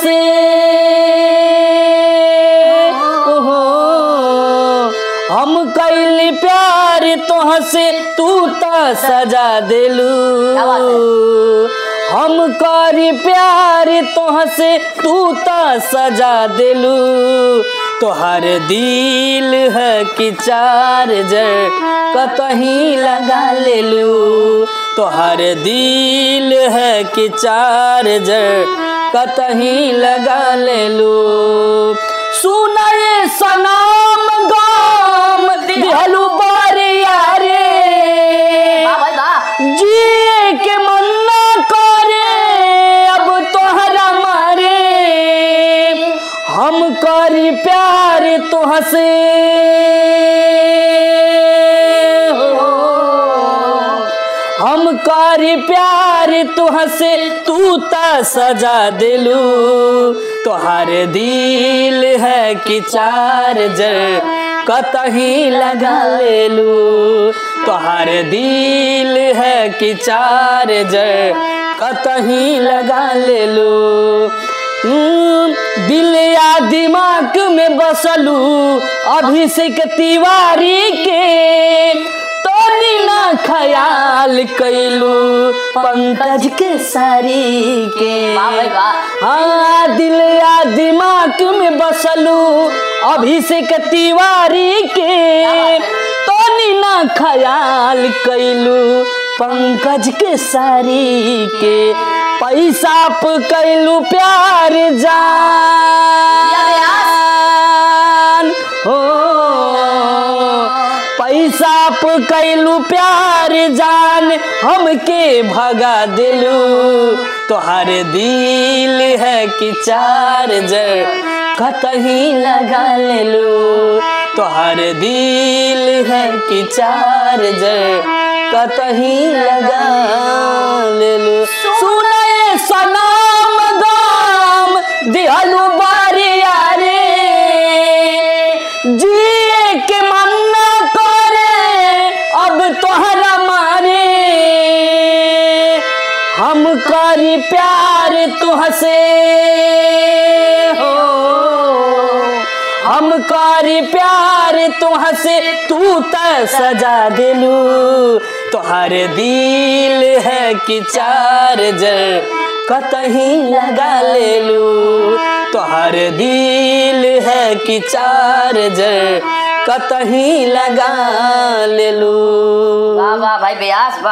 से हो, हम कैली प्यार तोह से तू तो सजा दिलू। हम करी प्यार तोह से तू तो सजा दिलू। तोहर दिल है कि चार्जर कतहीं लगा लेलू। तोहर दिल है कि चार्जर कतहीं लगा लेलू। सुना ये सनम गम दिहलू बारिया रे, जिए के मन न करे अब तोहरा मारे। हम करी प्यार तोह से हो, हम करी प्यार तोह से तू ता सजा दिलू। तोहर दिल है कि चार्जर कतहीं लगा लेलू। तोहर दिल है कि चार्जर कतहीं लगा लेलू। दिल या दिमाग में बसलू अभिषेक तिवारी के, तो ना ख्याल कैलू पंकज के सारी के। हाँ, दिल या दिमाग में बसलू अभिषेक तिवारी के, तो ना ख्याल कैलू पंकज के सारी के। पैसा पे कैलू प्यार जान हो, पैसा पे कैलू प्यार जान हमके भगा दिलू। तोहर दिल है कि चार्जर कतहीं लगा लेलू। तोहर दिल है कि चार्जर कतहीं लगा लेलू। सुने सनम गम दिहलू बारिया रे, जिए के मन न करे अब तोहरा मारे। हम करी प्यार तुह से हो, हम करी प्यार तुह से तू तो सजा दिलू। तोहर दिल है कि चार्जर कतहीं लगा लेलू। तोहर दिल है कि चार्जर कतहीं लगा लेलू। वाह वाह भाई ब्यास वाह।